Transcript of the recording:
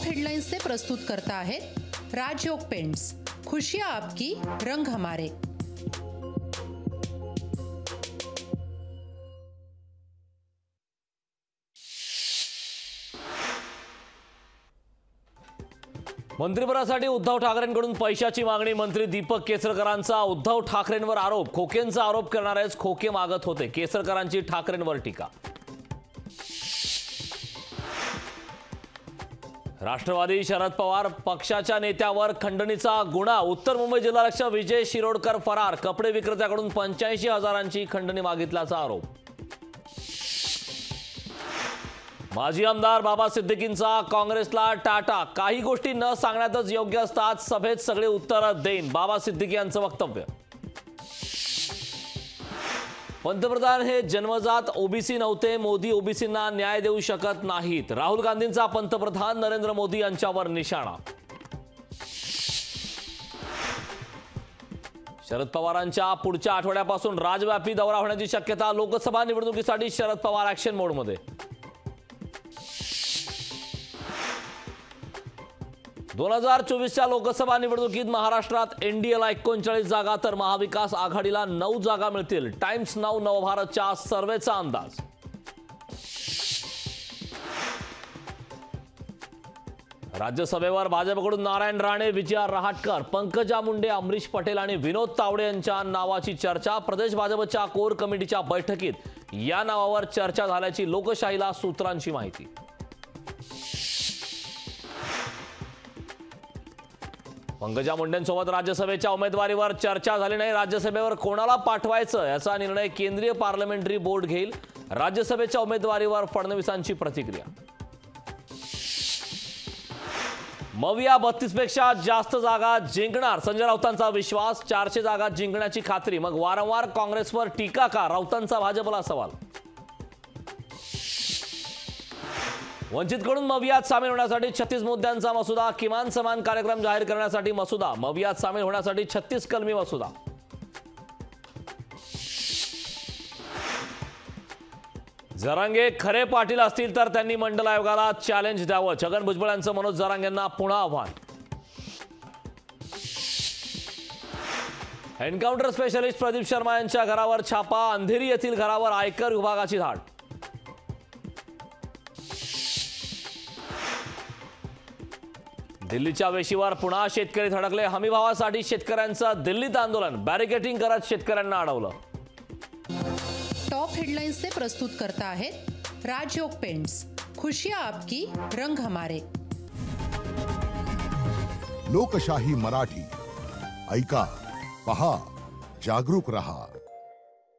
Headlines से प्रस्तुत करता है राजयोग पेंट्स, खुशियां आपकी, रंग हमारे। मंत्रिपदासाठी उद्धव ठाकरेंकडून पैशाची मागणी, मंत्री दीपक केसरकरांचा उद्धव ठाकरेंवर आरोप। खोकेंचा आरोप करणारेच खोके मागत होते, केसरकरांची ठाकरेंवर टीका। राष्ट्रवादी शरद पवार पक्षाच्या नेत्यावर खंडणीचा गुन्हा, उत्तर मुंबई जिल्हाध्यक्ष विजय शिरोडकर फरार, कपडे विक्रेत्याकडून 85,000ची खंडणी मागितल्याचा आरोप। माजी आमदार बाबा सिद्दीकींचा काँग्रेसला टाटा, काही गोष्टी न सांगण्यातच योग्य असतात, सभेत सगळे उत्तर देईन, बाबा सिद्दीकी यांचं वक्तव्य। पंतप्रधान हे जन्मजात ओबीसी नव्हते, मोदी ओबीसींना न्याय देऊ शकत नाहीत, राहुल गांधींचा पंतप्रधान नरेंद्र मोदी यांच्यावर निशाणा। शरद पवारांच्या पुढच्या आठवड्यापासून राज्यव्यापी दौरा होण्याची शक्यता, लोकसभा निवडणुकीसाठी शरद पवार ऍक्शन मोडमध्ये। 2024च्या लोकसभा निवडणुकीत महाराष्ट्रात एनडीएला 39 जागा तर महाविकास आघाडीला 9 जागा मिळतील, टाइम्स नाऊ नवभारतच्या सर्वेचा अंदाज। राज्यसभेवर भाजपकडून नारायण राणे, विजया रहाटकर, पंकजा मुंडे, अमरीश पटेल आणि विनोद तावडे यांच्या नावाची चर्चा, प्रदेश भाजपच्या कोर कमिटीच्या बैठकीत या नावावर चर्चा झाल्याची लोकशाहीला सूत्रांची माहिती। पंकजा मुंडेंसोबत राज्यसभेच्या उमेदवारीवर चर्चा झाली नाही, राज्यसभेवर कोणाला पाठवायचं याचा निर्णय केंद्रीय पार्लमेंटरी बोर्ड घेईल, राज्यसभेच्या उमेदवारीवर फडणवीसांची प्रतिक्रिया। मविया 32 पेक्षा जास्त जागा जिंकणार, संजय राऊतांचा विश्वास, 400 जागा जिंकण्याची खात्री, मग वारंवार काँग्रेसवर टीका का, राऊतांचा भाजपला सवाल। वंचितकडून मवियात सामील होण्यासाठी 36 मुद्द्यांचा मसुदा, किमान समान कार्यक्रम जाहीर करण्यासाठी मसुदा, मवियात सामील होण्यासाठी 36 कलमी मसुदा। जरांगे खरे पाटील असतील तर त्यांनी मंडल आयोगाला चॅलेंज द्यावं, छगन भुजबळ यांचं मनोज जरांगेंना पुन्हा आव्हान। एन्काउंटर स्पेशलिस्ट प्रदीप शर्मा यांच्या घरावर छापा, अंधेरी येथील घरावर आयकर विभागाची धाड। दिल्लीच्या वेशीवर पुन्हा शेतकरी धडकले, हमीभावासाठी शेतकऱ्यांचं दिल्लीत आंदोलन, बॅरिकेडिंग करत शेतकऱ्यांना अडवलं। टॉप हेडलाइंस से प्रस्तुत करता है राजयोग पेंट्स, खुशियां आपकी, रंग हमारे। लोकशाही मराठी, ऐका, पहा, जागरूक रहा।